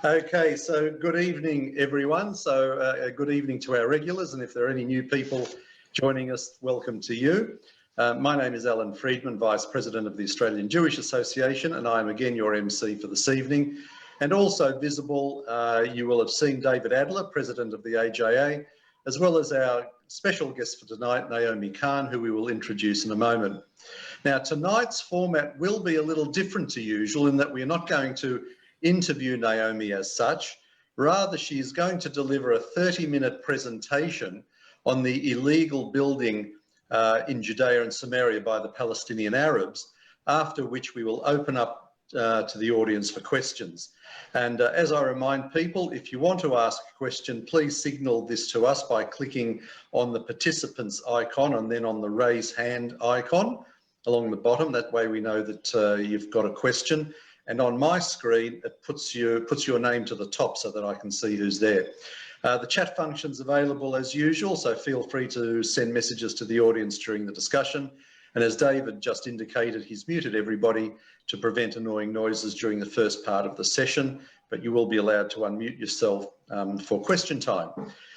Okay, so good evening, everyone. So good evening to our regulars, and if there are any new people joining us, welcome to you. My name is Alan Friedman, Vice President of the Australian Jewish Association, and I am again your MC for this evening. And also visible, you will have seen David Adler, President of the AJA, as well as our special guest for tonight, Naomi Kahn, who we will introduce in a moment. Now, tonight's format will be a little different to usual in that we're not going to interview Naomi as such. Rather, she is going to deliver a 30-minute presentation on the illegal building in Judea and Samaria by the Palestinian Arabs, after which we will open up to the audience for questions. And as I remind people, if you want to ask a question, please signal this to us by clicking on the participants icon and then on the raise hand icon along the bottom. That way we know that you've got a question. And on my screen, it puts your name to the top so that I can see who's there. The chat function's available as usual, so feel free to send messages to the audience during the discussion. And as David just indicated, he's muted everybody to prevent annoying noises during the first part of the session, but you will be allowed to unmute yourself for question time.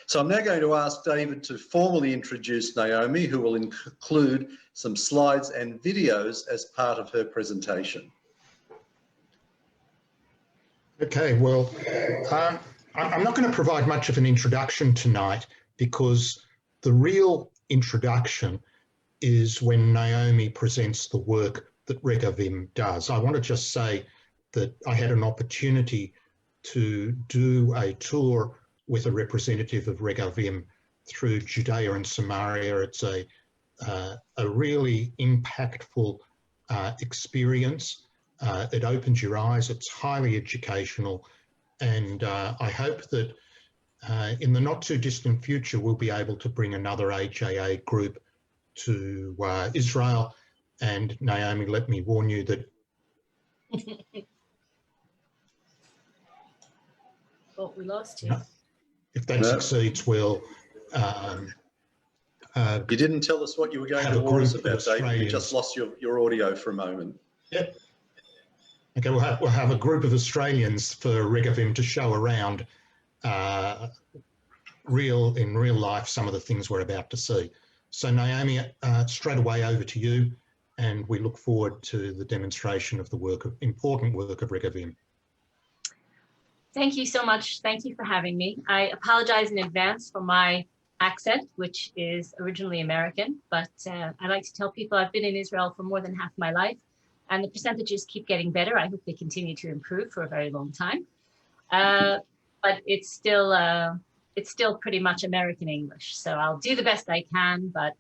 So I'm now going to ask David to formally introduce Naomi, who will include some slides and videos as part of her presentation. Okay, well, I'm not going to provide much of an introduction tonight because the real introduction is when Naomi presents the work that Regavim does. I want to just say that I had an opportunity to do a tour with a representative of Regavim through Judea and Samaria. It's a really impactful experience. It opens your eyes, it's highly educational, and I hope that in the not too distant future we'll be able to bring another AJA group to Israel. And Naomi, let me warn you that well, we lost you. If that succeeds, we'll you didn't tell us what you were going to warn us about, David. You just lost your audio for a moment. Yep. Okay, we'll have a group of Australians for Regavim to show around in real life some of the things we're about to see. So Naomi, straight away over to you, and we look forward to the demonstration of the important work of Regavim. Thank you so much. Thank you for having me. I apologize in advance for my accent, which is originally American, but I like to tell people I've been in Israel for more than half my life, and the percentages keep getting better. I hope they continue to improve for a very long time. But it's still pretty much American English. So I'll do the best I can, but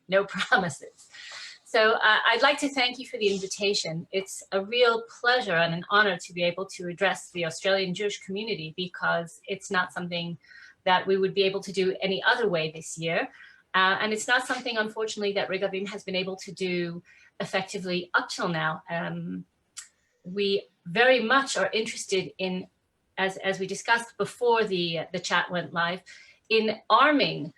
no promises. So I'd like to thank you for the invitation. It's a real pleasure and an honor to be able to address the Australian Jewish community, because it's not something that we would be able to do any other way this year. And it's not something, unfortunately, that Regavim has been able to do effectively up till now. We very much are interested in, as we discussed before the chat went live, in arming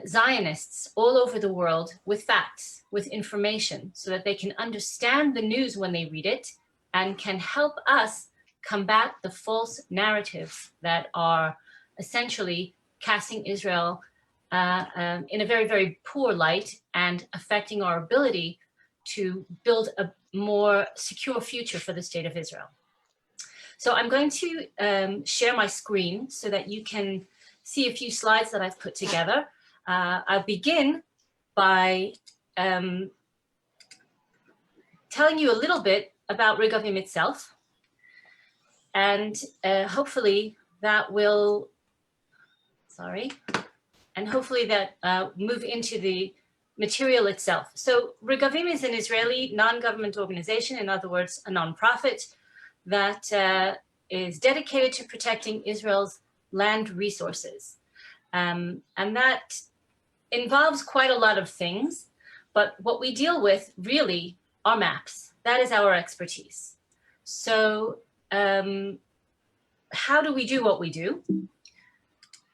Zionists all over the world with facts, with information, so that they can understand the news when they read it and can help us combat the false narratives that are essentially casting Israel in a very, very poor light and affecting our ability to build a more secure future for the state of Israel. So I'm going to share my screen so that you can see a few slides that I've put together. I'll begin by telling you a little bit about Regavim itself, and hopefully that will, hopefully that move into the material itself. So Regavim is an Israeli non-government organization, in other words, a non-profit that is dedicated to protecting Israel's land resources. And that involves quite a lot of things, but what we deal with really are maps. That is our expertise. So how do we do what we do?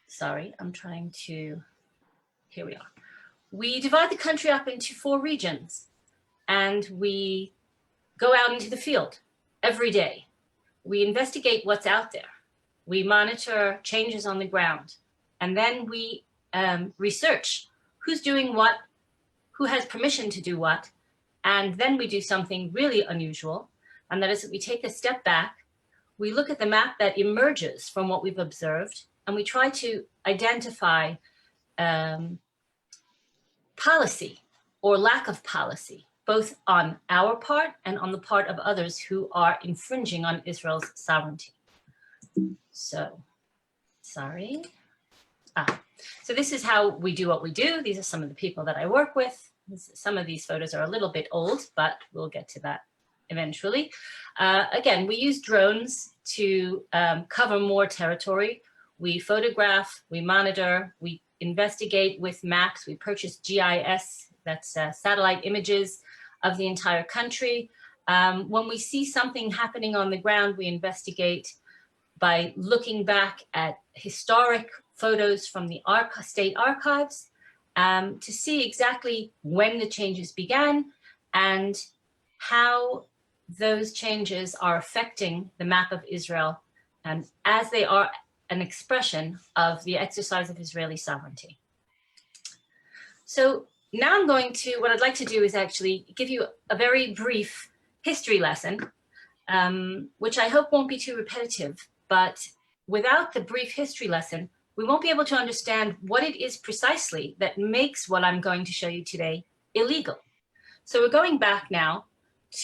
Sorry, I'm trying to, here we are. We divide the country up into 4 regions, and we go out into the field every day. we investigate what's out there. We monitor changes on the ground, and then we research who's doing what, who has permission to do what, and then we do something really unusual, and that is that we take a step back, we look at the map that emerges from what we've observed, and we try to identify policy or lack of policy, both on our part and on the part of others who are infringing on Israel's sovereignty. So, sorry. So this is how we do what we do. These are some of the people that I work with. Some of these photos are a little bit old, but we'll get to that eventually. Again, we use drones to cover more territory. We photograph, we monitor, we investigate with maps. We purchase GIS, that's satellite images of the entire country. When we see something happening on the ground, we investigate by looking back at historic photos from the state archives to see exactly when the changes began and how those changes are affecting the map of Israel, and as they are an expression of the exercise of Israeli sovereignty. So now I'm going to, what I'd like to do is actually give you a very brief history lesson, which I hope won't be too repetitive, but without the brief history lesson, we won't be able to understand what it is precisely that makes what I'm going to show you today illegal. So we're going back now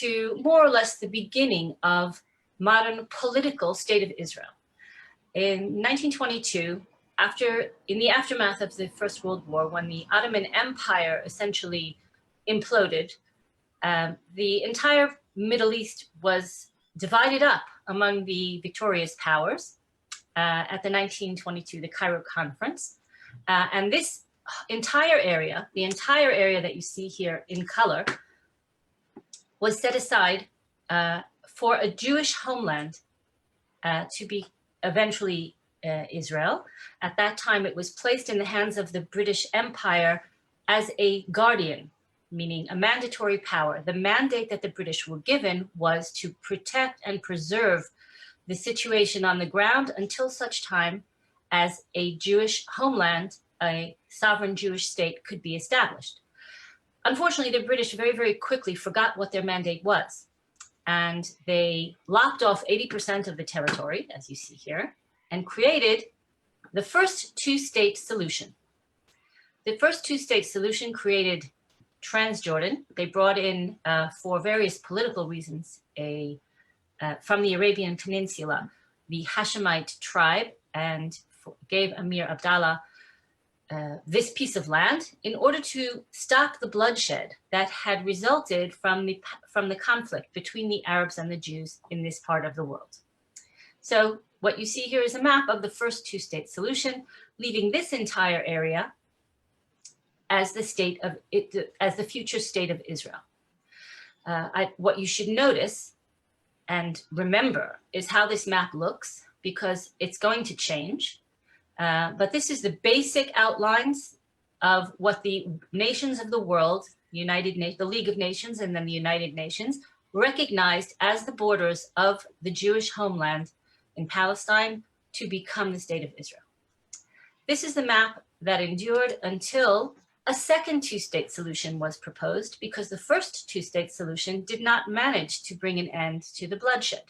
to more or less the beginning of modern political state of Israel. In 1922, in the aftermath of the First World War, when the Ottoman Empire essentially imploded, the entire Middle East was divided up among the victorious powers at the 1922, the Cairo Conference. And this entire area, the entire area that you see here in color, was set aside for a Jewish homeland to be eventually Israel. At that time, it was placed in the hands of the British Empire as a guardian, meaning a mandatory power. The mandate that the British were given was to protect and preserve the situation on the ground until such time as a Jewish homeland, a sovereign Jewish state, could be established. Unfortunately, the British very, very quickly forgot what their mandate was, and they lopped off 80% of the territory, as you see here, and created the first two-state solution. The first two-state solution created Transjordan. They brought in, for various political reasons, from the Arabian Peninsula, the Hashemite tribe, and gave Emir Abdallah this piece of land in order to stop the bloodshed that had resulted from the conflict between the Arabs and the Jews in this part of the world. So what you see here is a map of the first two-state solution, leaving this entire area as the future state of Israel. What you should notice and remember is how this map looks, because it's going to change. But this is the basic outlines of what the nations of the world, the League of Nations and then the United Nations, recognized as the borders of the Jewish homeland in Palestine to become the state of Israel. This is the map that endured until a second two-state solution was proposed, because the first two-state solution did not manage to bring an end to the bloodshed.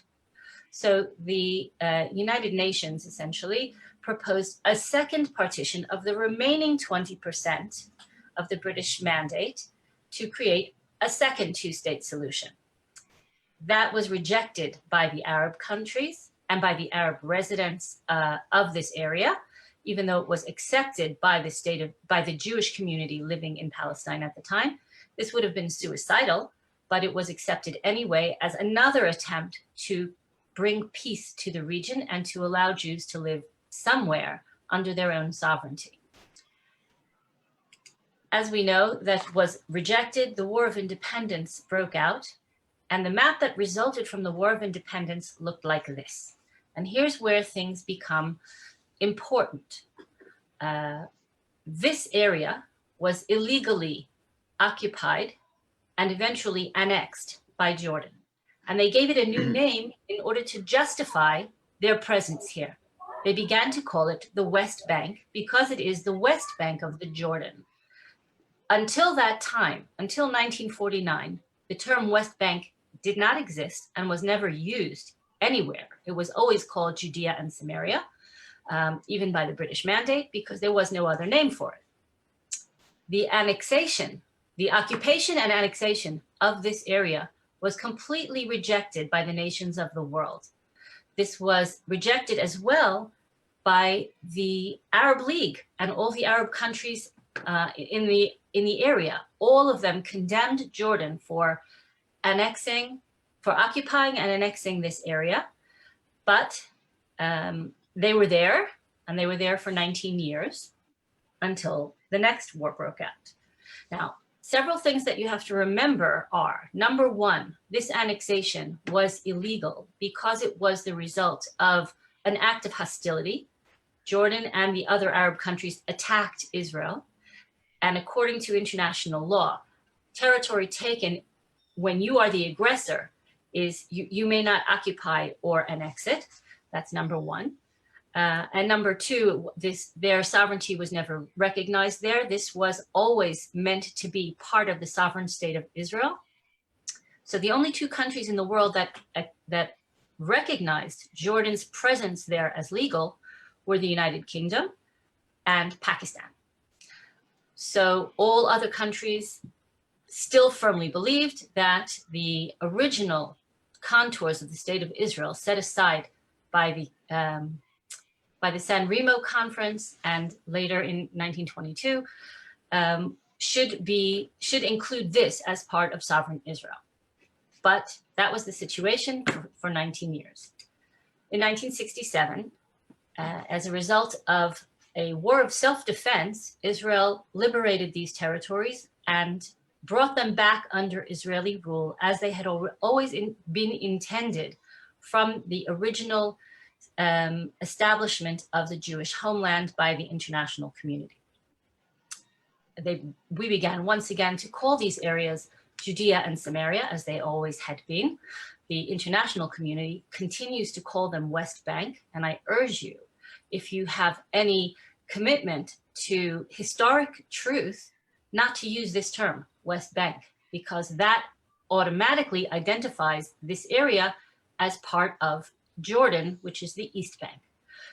So the United Nations essentially proposed a second partition of the remaining 20% of the British mandate to create a second two-state solution. That was rejected by the Arab countries and by the Arab residents of this area, even though it was accepted by the Jewish community living in Palestine at the time. This would have been suicidal, but it was accepted anyway as another attempt to bring peace to the region and to allow Jews to live somewhere under their own sovereignty. As we know, that was rejected. The War of Independence broke out, and the map that resulted from the War of Independence looked like this. And here's where things become important. This area was illegally occupied and eventually annexed by Jordan. And they gave it a new name in order to justify their presence here. They began to call it the West Bank because it is the West Bank of the Jordan. Until that time, until 1949, the term West Bank did not exist and was never used anywhere. It was always called Judea and Samaria, even by the British Mandate, because there was no other name for it. The annexation, the occupation and annexation of this area was completely rejected by the nations of the world. This was rejected as well by the Arab League and all the Arab countries in the area. All of them condemned Jordan for occupying and annexing this area. But they were there, and they were there for 19 years until the next war broke out. Now, several things that you have to remember are, number one, this annexation was illegal because it was the result of an act of hostility. Jordan and the other Arab countries attacked Israel. And according to international law, territory taken when you are the aggressor is you may not occupy or annex it. That's number one. And number two, their sovereignty was never recognized there. This was always meant to be part of the sovereign state of Israel. So the only two countries in the world that recognized Jordan's presence there as legal were the United Kingdom and Pakistan. So all other countries still firmly believed that the original contours of the state of Israel set aside by the San Remo Conference and later in 1922 should include this as part of sovereign Israel. But that was the situation for 19 years. In 1967, as a result of a war of self-defense, Israel liberated these territories and brought them back under Israeli rule as they had always been intended from the original establishment of the Jewish homeland by the international community. We began once again to call these areas Judea and Samaria, as they always had been. The international community continues to call them West Bank, and I urge you, if you have any commitment to historic truth, not to use this term, West Bank, because that automatically identifies this area as part of Jordan, which is the East Bank.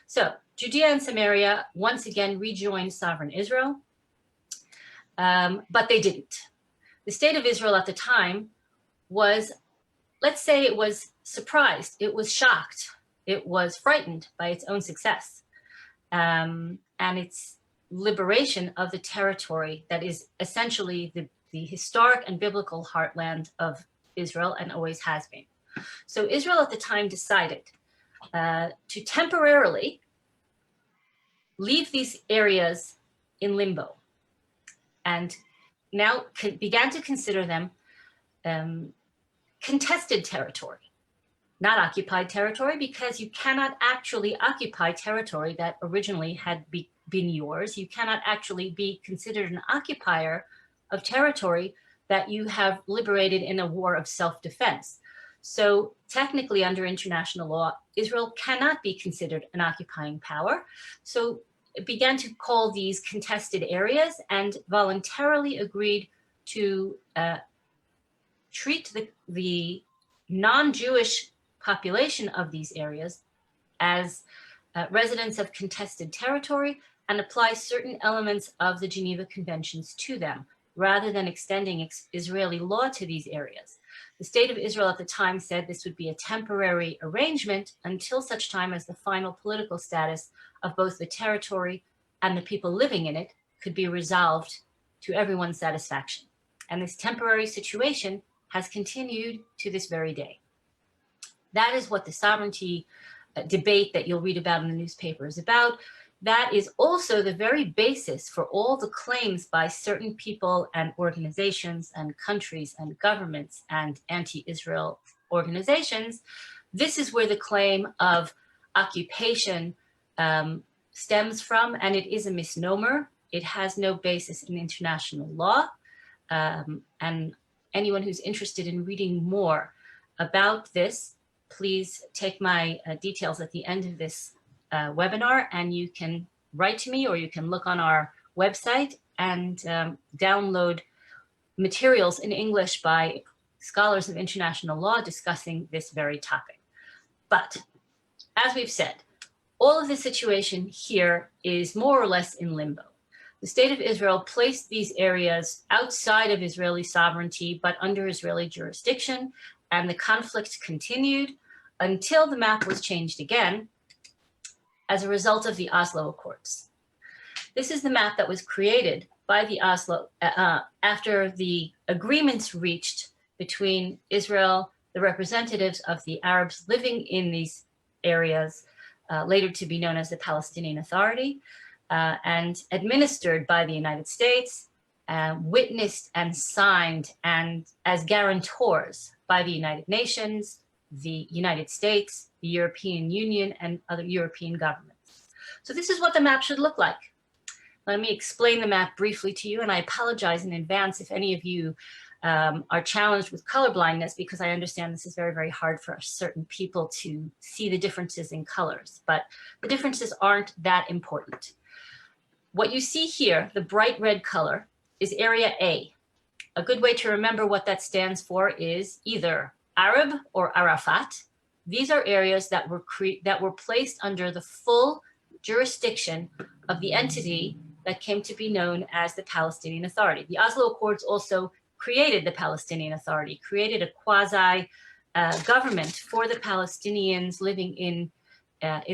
So Judea and Samaria once again rejoined sovereign Israel, but they didn't. The state of Israel at the time was, let's say it was surprised, it was shocked, it was frightened by its own success and its liberation of the territory that is essentially the historic and biblical heartland of Israel and always has been. So Israel at the time decided to temporarily leave these areas in limbo and now began to consider them contested territory, not occupied territory, because you cannot actually occupy territory that originally had been yours. You cannot actually be considered an occupier of territory that you have liberated in a war of self-defense. So technically, under international law, Israel cannot be considered an occupying power. So it began to call these contested areas and voluntarily agreed to treat the non-Jewish population of these areas as residents of contested territory and apply certain elements of the Geneva Conventions to them, rather than extending Israeli law to these areas. The state of Israel at the time said this would be a temporary arrangement until such time as the final political status of both the territory and the people living in it could be resolved to everyone's satisfaction. And this temporary situation has continued to this very day. That is what the sovereignty debate that you'll read about in the newspaper is about. That is also the very basis for all the claims by certain people and organizations and countries and governments and anti-Israel organizations. This is where the claim of occupation stems from, and it is a misnomer. It has no basis in international law. And anyone who's interested in reading more about this, please take my details at the end of this webinar, and you can write to me, or you can look on our website and download materials in English by scholars of international law discussing this very topic. But as we've said, all of the situation here is more or less in limbo. The state of Israel placed these areas outside of Israeli sovereignty, but under Israeli jurisdiction, and the conflict continued until the map was changed again as a result of the Oslo Accords. This is the map that was created by the Oslo after the agreements reached between Israel, the representatives of the Arabs living in these areas, later to be known as the Palestinian Authority, and administered by the United States, witnessed and signed and as guarantors by the United Nations, the United States, the European Union, and other European governments. So this is what the map should look like. Let me explain the map briefly to you, and I apologize in advance if any of you are challenged with color blindness, because I understand this is very, very hard for certain people to see the differences in colors, but the differences aren't that important. What you see here, the bright red color, is Area A. A good way to remember what that stands for is either Arab or Arafat. These are areas that were placed under the full jurisdiction of the entity that came to be known as the Palestinian Authority. The Oslo Accords also created the Palestinian Authority, created a quasi government for the Palestinians living in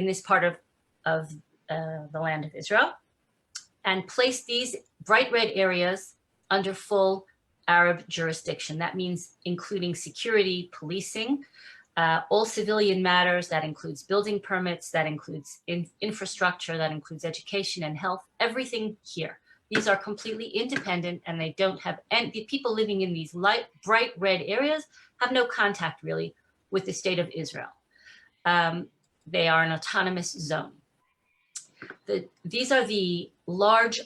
this part of the land of Israel, and placed these bright red areas under full Arab jurisdiction. That means including security, policing, all civilian matters. That includes building permits, that includes infrastructure, that includes education and health, everything here. These are completely independent, and they don't have, and the people living in these bright red areas have no contact really with the state of Israel. They are an autonomous zone. These are the large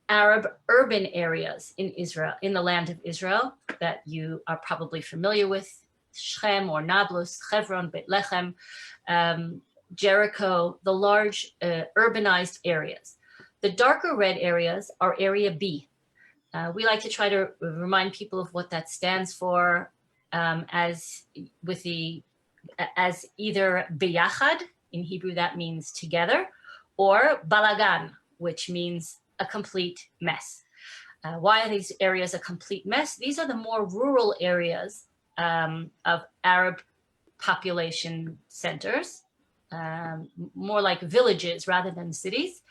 Arab urban areas in Israel, in the land of Israel, that you are probably familiar with: Shechem or Nablus, Hebron, Beit Lechem, Jericho, the large urbanized areas. The darker red areas are Area B. We like to try to remind people of what that stands for, as either biyachad, in Hebrew that means together, or balagan, which means a complete mess. Why are these areas a complete mess? These are the more rural areas of Arab population centers, more like villages rather than cities.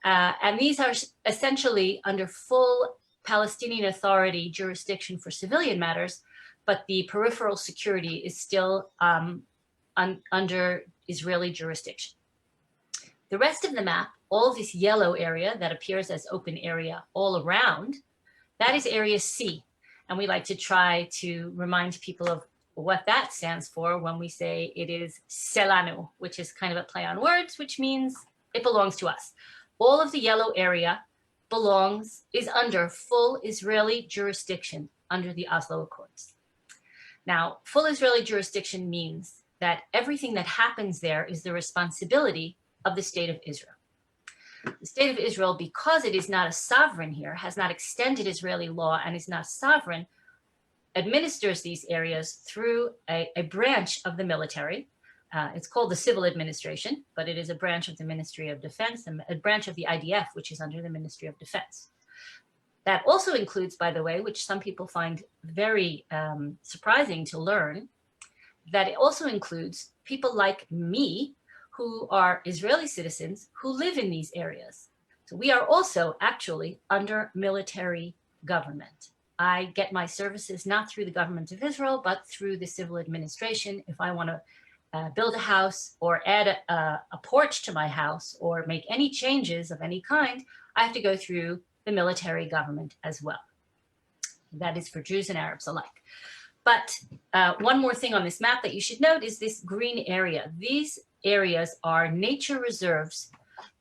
And these are essentially under full Palestinian Authority jurisdiction for civilian matters, but the peripheral security is still under Israeli jurisdiction. The rest of the map, all of this yellow area that appears as open area all around, that is Area C. And we like to try to remind people of what that stands for when we say it is Selanu, which is kind of a play on words, which means it belongs to us. All of the yellow area is under full Israeli jurisdiction under the Oslo Accords. Now, full Israeli jurisdiction means that everything that happens there is the responsibility of the state of Israel. The state of Israel, because it is not a sovereign here, has not extended Israeli law and is not sovereign, administers these areas through a branch of the military. It's called the Civil Administration, but it is a branch of the Ministry of Defense, and a branch of the IDF, which is under the Ministry of Defense. That also includes, by the way, which some people find very surprising to learn, that it also includes people like me, who are Israeli citizens who live in these areas. So we are also actually under military government. I get my services not through the government of Israel, but through the civil administration. If I want to build a house or add a porch to my house or make any changes of any kind, I have to go through the military government as well. That is for Jews and Arabs alike. But one more thing on this map that you should note is this green area. These areas are nature reserves.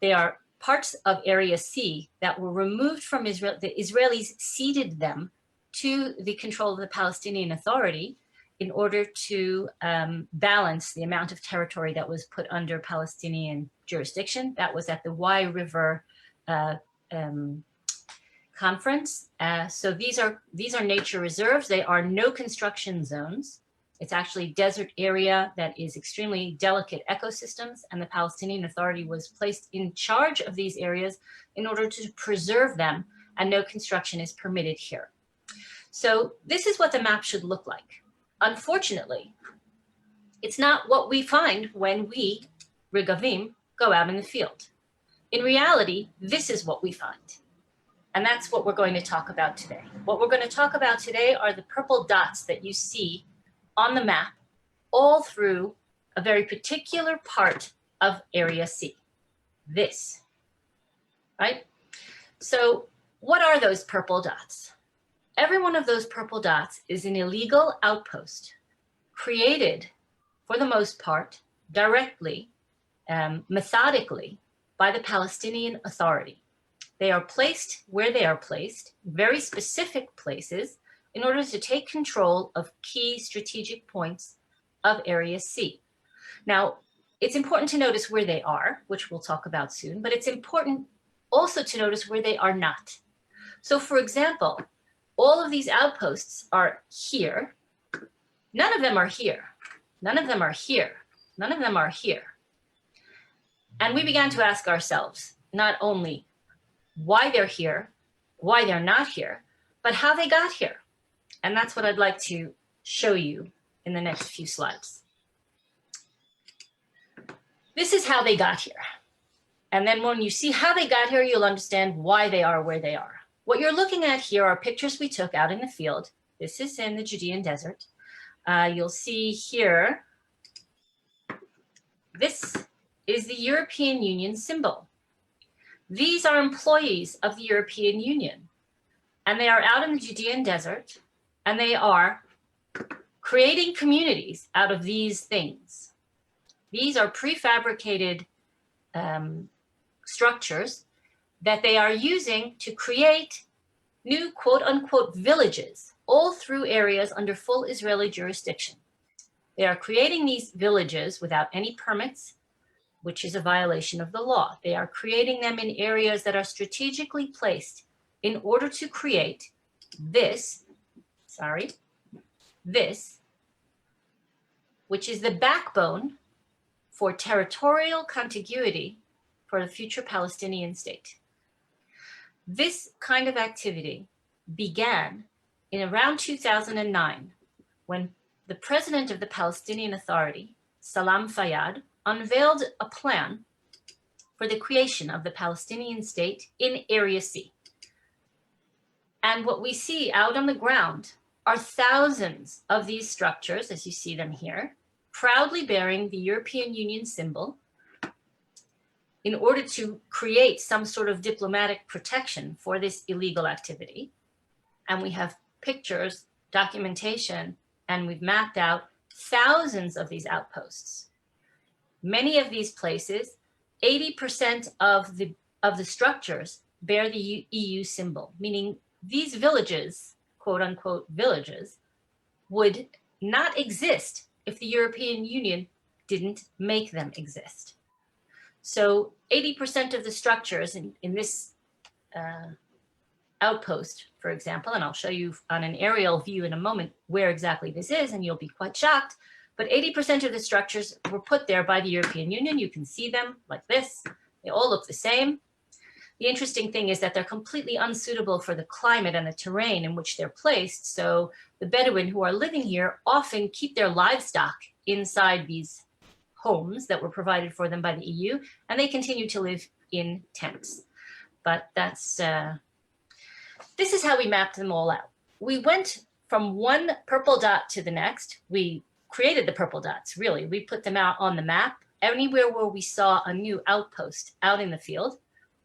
They are parts of Area C that were removed from Israel. The Israelis ceded them to the control of the Palestinian Authority in order to balance the amount of territory that was put under Palestinian jurisdiction. That was at the Wye River conference. So these are nature reserves. They are no construction zones. It's actually desert area that is extremely delicate ecosystems, and the Palestinian Authority was placed in charge of these areas in order to preserve them, and no construction is permitted here. So this is what the map should look like. Unfortunately, it's not what we find when we, Regavim, go out in the field. In reality, this is what we find. And that's what we're going to talk about today. What we're going to talk about today are the purple dots that you see on the map all through a very particular part of Area C. This, right? So what are those purple dots? Every one of those purple dots is an illegal outpost created, for the most part, directly, methodically, by the Palestinian Authority. They are placed where they are placed, very specific places, in order to take control of key strategic points of Area C. Now, it's important to notice where they are, which we'll talk about soon, but it's important also to notice where they are not. So for example, all of these outposts are here. None of them are here. None of them are here. None of them are here. And we began to ask ourselves, not only why they're here, why they're not here, but how they got here. And that's what I'd like to show you in the next few slides. This is how they got here. And then when you see how they got here, you'll understand why they are where they are. What you're looking at here are pictures we took out in the field. This is in the Judean desert. You'll see here, this is the European Union symbol. These are employees of the European Union, and they are out in the Judean desert, and they are creating communities out of these things. These are prefabricated structures that they are using to create new quote unquote villages all through areas under full Israeli jurisdiction. They are creating these villages without any permits, which is a violation of the law. They are creating them in areas that are strategically placed in order to create this, which is the backbone for territorial contiguity for the future Palestinian state. This kind of activity began in around 2009 when the president of the Palestinian Authority, Salam Fayyad, unveiled a plan for the creation of the Palestinian state in Area C. And what we see out on the ground are thousands of these structures, as you see them here, proudly bearing the European Union symbol in order to create some sort of diplomatic protection for this illegal activity. And we have pictures, documentation, and we've mapped out thousands of these outposts. Many of these places, 80% of the structures bear the EU symbol, meaning these villages, quote unquote villages, would not exist if the European Union didn't make them exist. So 80% of the structures in this outpost, for example, and I'll show you on an aerial view in a moment where exactly this is, and you'll be quite shocked, but 80% of the structures were put there by the European Union. You can see them like this. They all look the same. The interesting thing is that they're completely unsuitable for the climate and the terrain in which they're placed. So the Bedouin who are living here often keep their livestock inside these homes that were provided for them by the EU, and they continue to live in tents. But that's, this is how we mapped them all out. We went from one purple dot to the next. We created the purple dots, really. We put them out on the map. Anywhere where we saw a new outpost out in the field,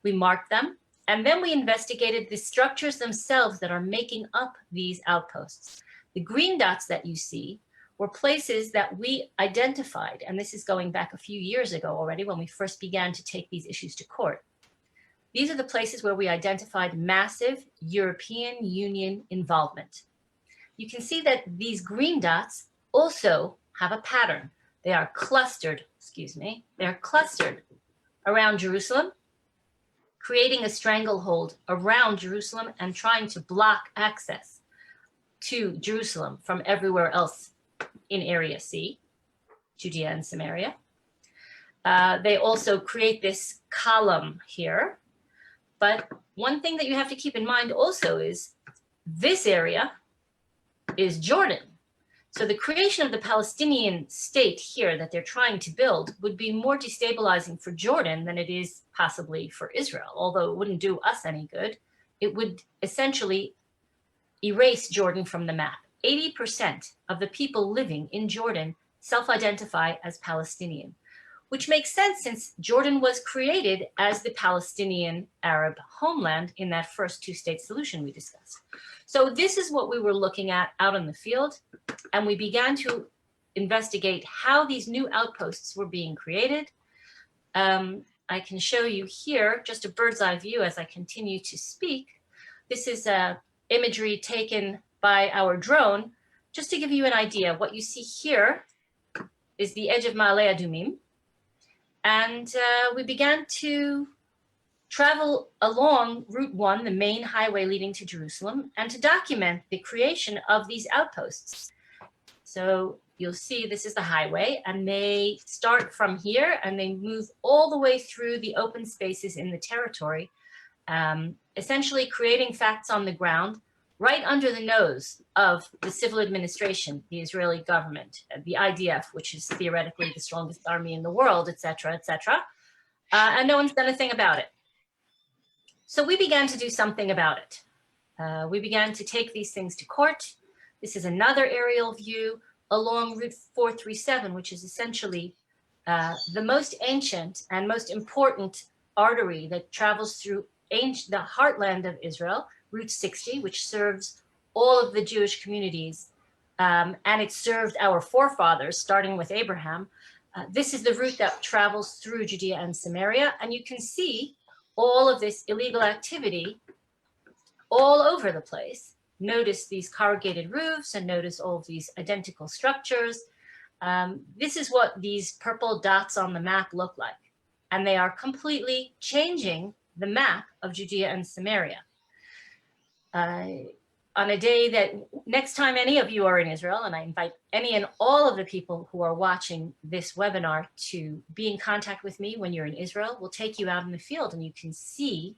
we marked them, and then we investigated the structures themselves that are making up these outposts. The green dots that you see were places that we identified, and this is going back a few years ago already when we first began to take these issues to court. These are the places where we identified massive European Union involvement. You can see that these green dots also have a pattern. They are clustered, they're clustered around Jerusalem, creating a stranglehold around Jerusalem and trying to block access to Jerusalem from everywhere else in Area C, Judea and Samaria. They also create this column here. But one thing that you have to keep in mind also is this area is Jordan. So the creation of the Palestinian state here that they're trying to build would be more destabilizing for Jordan than it is possibly for Israel, although it wouldn't do us any good. It would essentially erase Jordan from the map. 80% of the people living in Jordan self-identify as Palestinian, which makes sense since Jordan was created as the Palestinian Arab homeland in that first two-state solution we discussed. So this is what we were looking at out in the field, and we began to investigate how these new outposts were being created. I can show you here just a bird's eye view as I continue to speak. This is imagery taken by our drone. Just to give you an idea, what you see here is the edge of AlAhmar. And we began to travel along Route 1, the main highway leading to Jerusalem, and to document the creation of these outposts. So you'll see this is the highway, and they start from here and they move all the way through the open spaces in the territory, essentially creating facts on the ground right under the nose of the civil administration, the Israeli government, the IDF, which is theoretically the strongest army in the world, et cetera, and no one's done a thing about it. So we began to do something about it. We began to take these things to court. This is another aerial view along Route 437, which is essentially the most ancient and most important artery that travels through the heartland of Israel, Route 60, which serves all of the Jewish communities, and it served our forefathers, starting with Abraham. This is the route that travels through Judea and Samaria, and you can see all of this illegal activity all over the place. Notice these corrugated roofs and notice all of these identical structures. This is what these purple dots on the map look like, and they are completely changing the map of Judea and Samaria. On a day that next time any of you are in Israel, and I invite any and all of the people who are watching this webinar to be in contact with me when you're in Israel, we'll take you out in the field and you can see,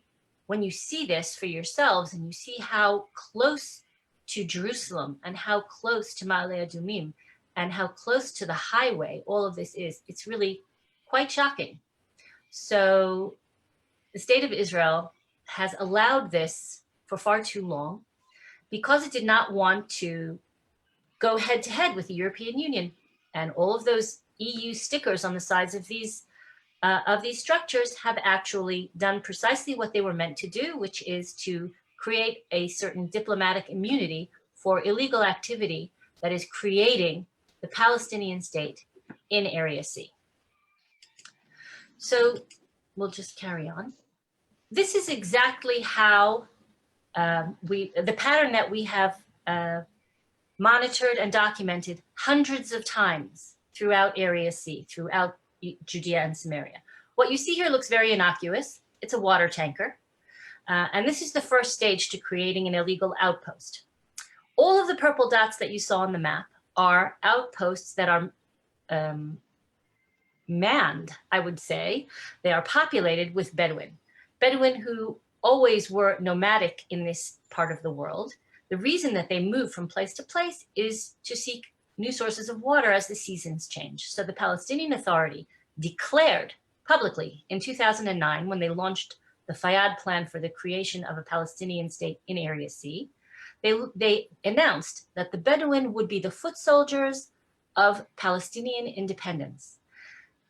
when you see this for yourselves and you see how close to Jerusalem and how close to AlAhmar and how close to the highway all of this is, it's really quite shocking. So the state of Israel has allowed this for far too long because it did not want to go head to head with the European Union, and all of those EU stickers on the sides of these structures have actually done precisely what they were meant to do, which is to create a certain diplomatic immunity for illegal activity that is creating the Palestinian state in Area C. So we'll just carry on. This is exactly how the pattern that we have monitored and documented hundreds of times throughout Area C, throughout Judea and Samaria. What you see here looks very innocuous. It's a water tanker. And this is the first stage to creating an illegal outpost. All of the purple dots that you saw on the map are outposts that are manned, I would say. They are populated with Bedouin who always were nomadic in this part of the world. The reason that they move from place to place is to seek new sources of water as the seasons change. So the Palestinian Authority declared publicly in 2009, when they launched the Fayyad plan for the creation of a Palestinian state in Area C, they announced that the Bedouin would be the foot soldiers of Palestinian independence.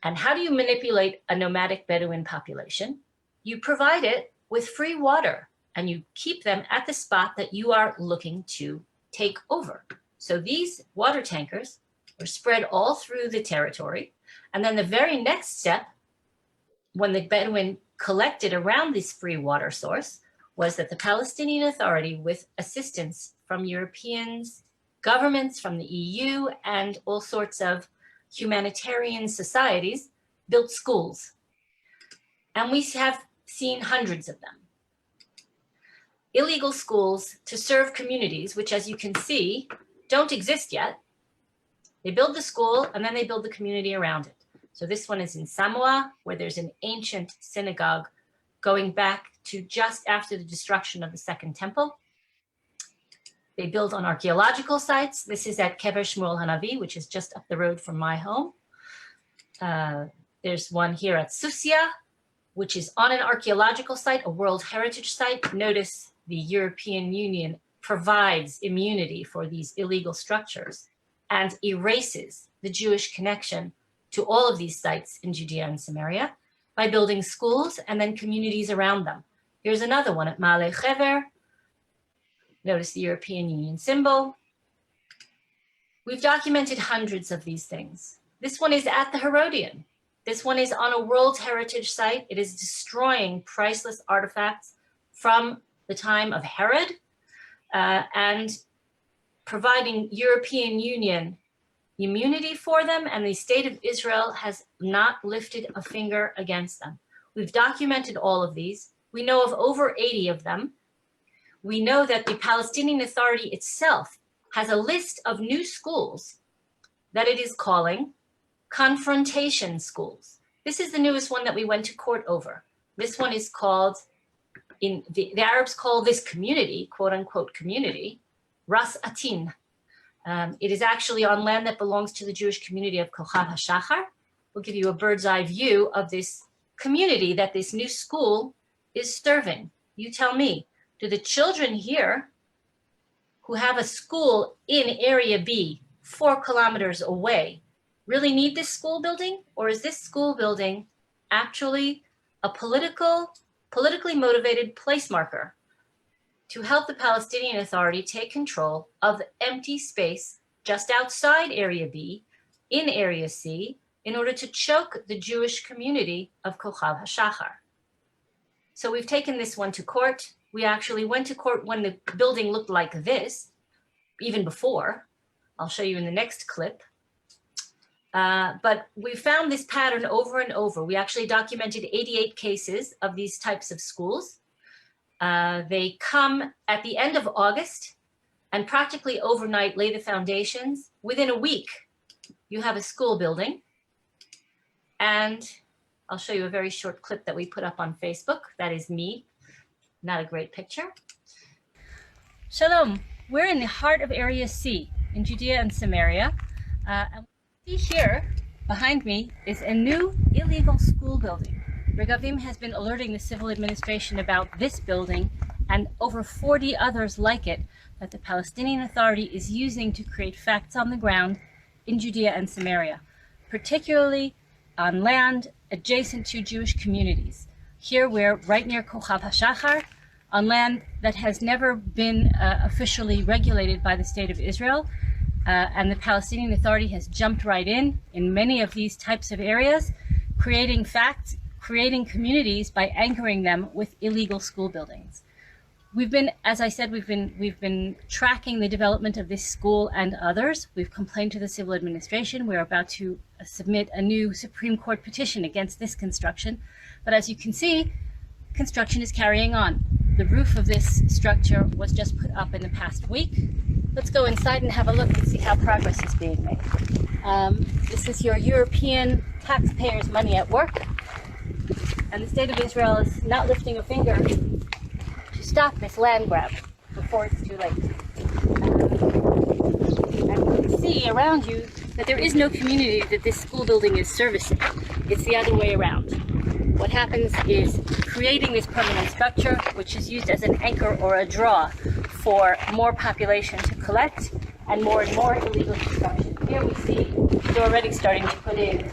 And how do you manipulate a nomadic Bedouin population? You provide it with free water, and you keep them at the spot that you are looking to take over. So these water tankers are spread all through the territory. And then the very next step, when the Bedouin collected around this free water source, was that the Palestinian Authority, with assistance from Europeans, governments, from the EU, and all sorts of humanitarian societies built schools. And we have seen hundreds of them. Illegal schools to serve communities, which, as you can see, don't exist yet. They build the school and then they build the community around it. So this one is in Samoa, where there's an ancient synagogue going back to just after the destruction of the Second Temple. They build on archaeological sites. This is at Kever Shmuel Hanavi, which is just up the road from my home. There's one here at Susia, which is on an archaeological site, a World Heritage Site. Notice the European Union provides immunity for these illegal structures and erases the Jewish connection to all of these sites in Judea and Samaria by building schools and then communities around them. Here's another one at Ma'ale Chever. Notice the European Union symbol. We've documented hundreds of these things. This one is at the Herodian. This one is on a World Heritage Site. It is destroying priceless artifacts from the time of Herod and providing European Union immunity for them, and the state of Israel has not lifted a finger against them. We've documented all of these. We know of over 80 of them. We know that the Palestinian Authority itself has a list of new schools that it is calling confrontation schools. This is the newest one that we went to court over. This one is called, the Arabs call this community, quote unquote community, Ras Atin. It is actually on land that belongs to the Jewish community of Kochav HaShachar. We'll give you a bird's eye view of this community that this new school is serving. You tell me, do the children here who have a school in Area B 4 kilometers away really need this school building? Or is this school building actually a politically motivated place marker to help the Palestinian Authority take control of the empty space just outside Area B, in Area C, in order to choke the Jewish community of Kochav HaShachar? So we've taken this one to court. We actually went to court when the building looked like this, even before. I'll show you in the next clip. But we found this pattern over and over. We actually documented 88 cases of these types of schools. They come at the end of August and practically overnight lay the foundations. Within a week, you have a school building. And I'll show you a very short clip that we put up on Facebook. That is me. Not a great picture. Shalom. We're in the heart of Area C in Judea and Samaria. And what you see here behind me is a new illegal school building. Regavim has been alerting the civil administration about this building and over 40 others like it that the Palestinian Authority is using to create facts on the ground in Judea and Samaria, particularly on land adjacent to Jewish communities. Here we're right near Kochav HaShachar, on land that has never been officially regulated by the State of Israel. And the Palestinian Authority has jumped right in many of these types of areas, creating facts, creating communities by anchoring them with illegal school buildings. We've been, as I said, we've been tracking the development of this school and others. We've complained to the civil administration. We're about to submit a new Supreme Court petition against this construction. But as you can see, construction is carrying on. The roof of this structure was just put up in the past week. Let's go inside and have a look and see how progress is being made. This is your European taxpayers' money at work. And the State of Israel is not lifting a finger to stop this land grab before it's too late. And you can see around you that there is no community that this school building is servicing. It's the other way around. What happens is creating this permanent structure, which is used as an anchor or a draw for more population to collect and more illegal construction. Here we see they're already starting to put in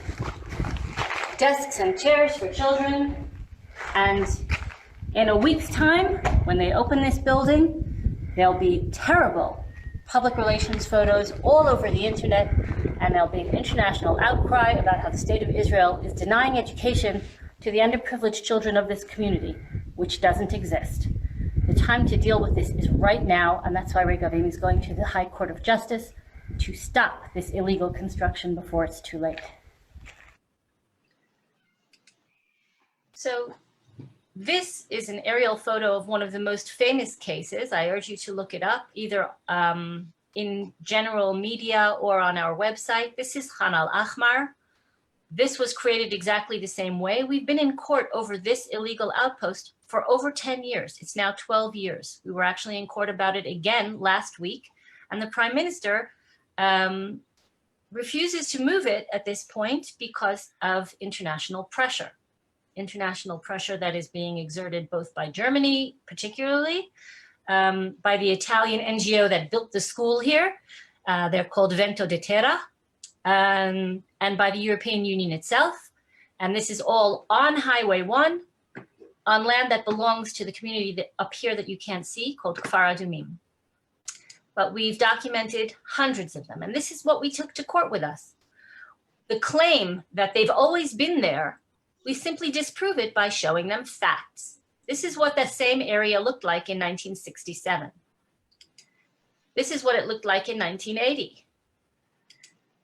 desks and chairs for children. And in a week's time, when they open this building, there'll be terrible public relations photos all over the internet, and there'll be an international outcry about how the State of Israel is denying education to the underprivileged children of this community, which doesn't exist. The The time to deal with this is right now, and that's why Regavim is going to the High Court of Justice to stop this illegal construction before it's too late. So this is an aerial photo of one of the most famous cases. I urge you to look it up, either in general media or on our website. This is AlAhmar. This was created exactly the same way. We've been in court over this illegal outpost for over 10 years. It's now 12 years. We were actually in court about it again last week, and the Prime Minister refuses to move it at this point because of international pressure that is being exerted both by Germany, particularly, by the Italian NGO that built the school here. They're called Vento di Terra, and by the European Union itself. And this is all on Highway 1, on land that belongs to the community that up here that you can't see, called Kfar Adumim. But we've documented hundreds of them. And this is what we took to court with us. The claim that they've always been there, we simply disprove it by showing them facts. This is what the same area looked like in 1967. This is what it looked like in 1980.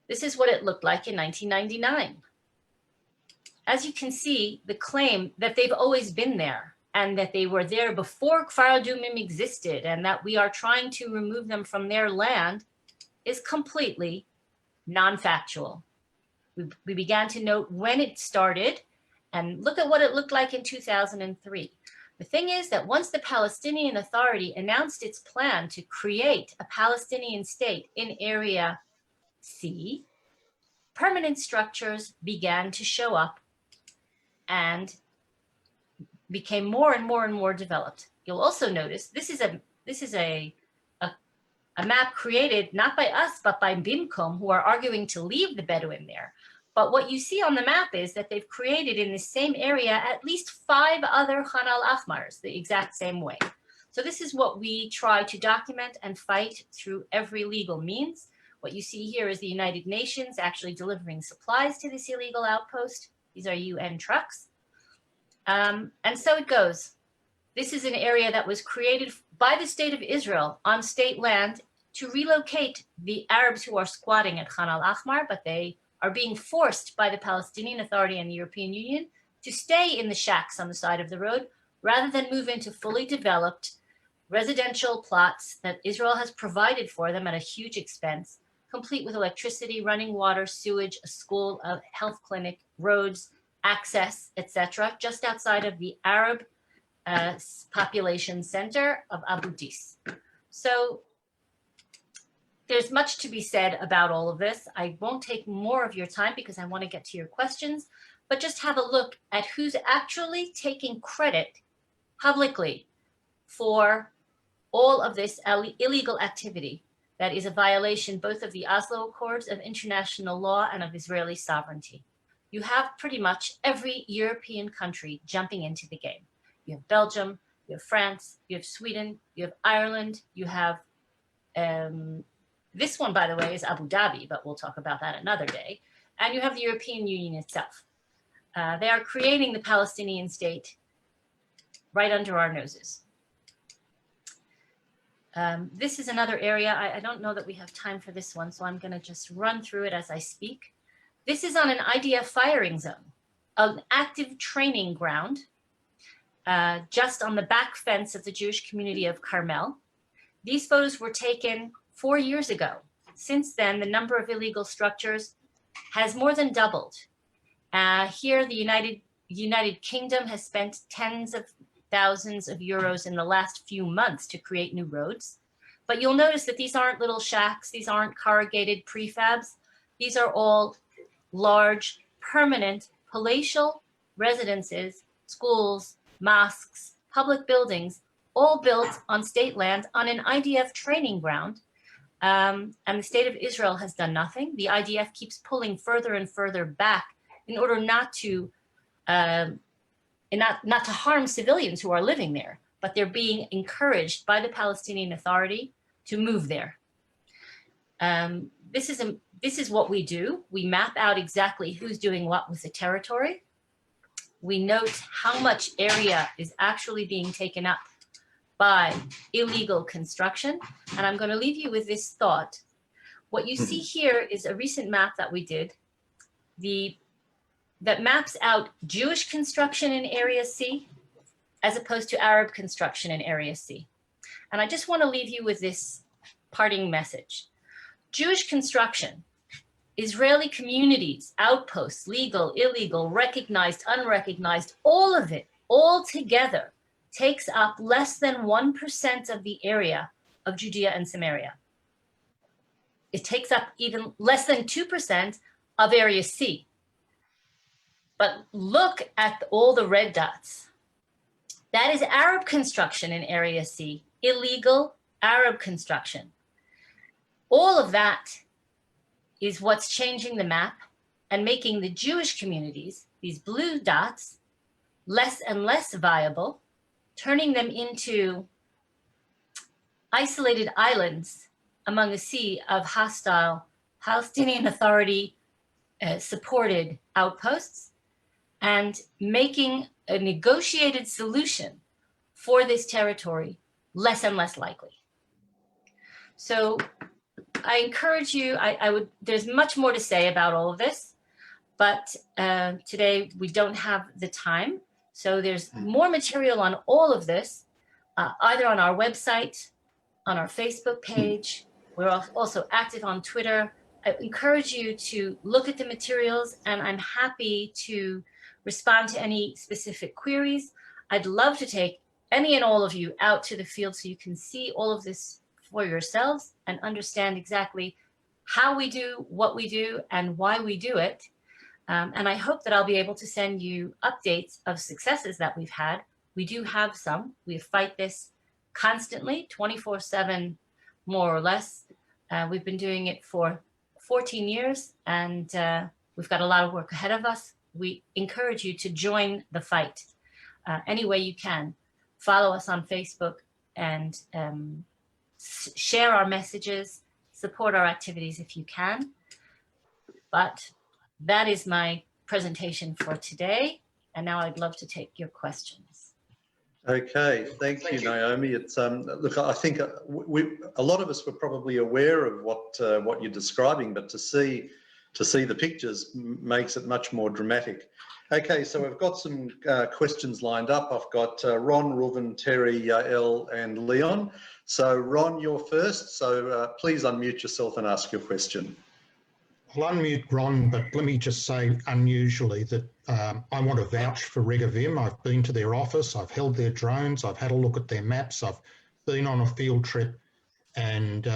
This is what it looked like in 1999. As you can see, the claim that they've always been there and that they were there before Kfar Adumim existed and that we are trying to remove them from their land is completely non-factual. We began to note when it started, and look at what it looked like in 2003. The thing is that once the Palestinian Authority announced its plan to create a Palestinian state in Area C, permanent structures began to show up and became more and more and more developed. You'll also notice this is a map created not by us, but by Bimcom, who are arguing to leave the Bedouin there. But what you see on the map is that they've created in the same area at least 5 other AlAhmars the exact same way. So this is what we try to document and fight through every legal means. What you see here is the United Nations actually delivering supplies to this illegal outpost. These are UN trucks. And so it goes. This is an area that was created by the state of Israel on state land to relocate the Arabs who are squatting at AlAhmar, but they are being forced by the Palestinian Authority and the European Union to stay in the shacks on the side of the road rather than move into fully developed residential plots that Israel has provided for them at a huge expense, complete with electricity, running water, sewage, a school, a health clinic, roads, access, etc., just outside of the Arab population center of Abu Dis. So there's much to be said about all of this. I won't take more of your time because I want to get to your questions, but just have a look at who's actually taking credit publicly for all of this illegal activity that is a violation both of the Oslo Accords, of international law, and of Israeli sovereignty. You have pretty much every European country jumping into the game. You have Belgium, you have France, you have Sweden, you have Ireland, you have this one, by the way, is Abu Dhabi, but we'll talk about that another day. And you have the European Union itself. They are creating the Palestinian state right under our noses. This is another area. I don't know that we have time for this one, so I'm going to just run through it as I speak. This is on an IDF firing zone, an active training ground, just on the back fence of the Jewish community of Carmel. These photos were taken 4 years ago. Since then, the number of illegal structures has more than doubled. Here, the United Kingdom has spent tens of thousands of euros in the last few months to create new roads. But you'll notice that these aren't little shacks. These aren't corrugated prefabs. These are all large, permanent, palatial residences, schools, mosques, public buildings, all built on state land on an IDF training ground. And the state of Israel has done nothing. The IDF keeps pulling further and further back in order not to harm civilians who are living there, but they're being encouraged by the Palestinian Authority to move there. This is what we do. We map out exactly who's doing what with the territory. We note how much area is actually being taken up by illegal construction. And I'm going to leave you with this thought. What you see here is a recent map that we did that maps out Jewish construction in Area C as opposed to Arab construction in Area C. And I just want to leave you with this parting message. Jewish construction, Israeli communities, outposts, legal, illegal, recognized, unrecognized, all of it, all together, takes up less than 1% of the area of Judea and Samaria. It takes up even less than 2% of Area C. But look at all the red dots. That is Arab construction in Area C, illegal Arab construction. All of that is what's changing the map and making the Jewish communities, these blue dots, less and less viable, turning them into isolated islands among a sea of hostile Palestinian Authority supported outposts, and making a negotiated solution for this territory less and less likely. So I encourage you, there's much more to say about all of this, but today we don't have the time. So there's more material on all of this, either on our website, on our Facebook page. We're also active on Twitter. I encourage you to look at the materials, and I'm happy to respond to any specific queries. I'd love to take any and all of you out to the field so you can see all of this for yourselves and understand exactly how we do what we do and why we do it. And I hope that I'll be able to send you updates of successes that we've had. We do have some. We fight this constantly, 24/7, more or less. We've been doing it for 14 years, and we've got a lot of work ahead of us. We encourage you to join the fight any way you can. Follow us on Facebook and share our messages, support our activities if you can. But that is my presentation for today. And now I'd love to take your questions. Okay, thank you, Naomi. It's look, I think a lot of us were probably aware of what you're describing, but to see the pictures makes it much more dramatic. Okay, so we've got some questions lined up. I've got Ron, Reuven, Terry, Yael, and Leon. So Ron, you're first. So please unmute yourself and ask your question. I'll unmute Ron, but let me just say unusually that I want to vouch for Regavim. I've been to their office, I've held their drones, I've had a look at their maps, I've been on a field trip, and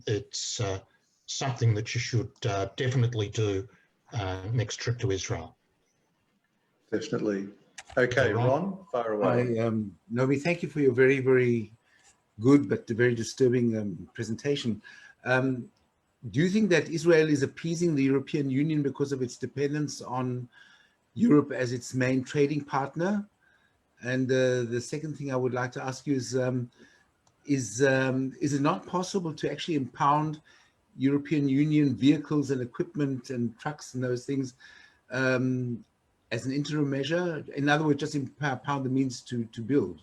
it's something that you should definitely do next trip to Israel. Definitely. Okay, Ron, far away. Hi, Naomi, thank you for your very, very good but very disturbing presentation. Do you think that Israel is appeasing the European Union because of its dependence on Europe as its main trading partner? And the second thing I would like to ask you is it not possible to actually impound European Union vehicles and equipment and trucks and those things as an interim measure? In other words, just impound the means to build.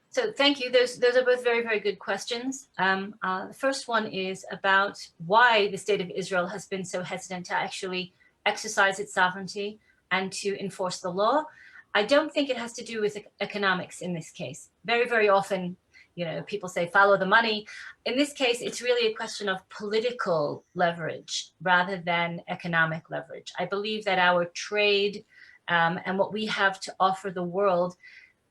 So thank you. Those are both very, very good questions. The first one is about why the state of Israel has been so hesitant to actually exercise its sovereignty and to enforce the law. I don't think it has to do with economics in this case. Very, very often, you know, people say follow the money. In this case, it's really a question of political leverage rather than economic leverage. I believe that our trade and what we have to offer the world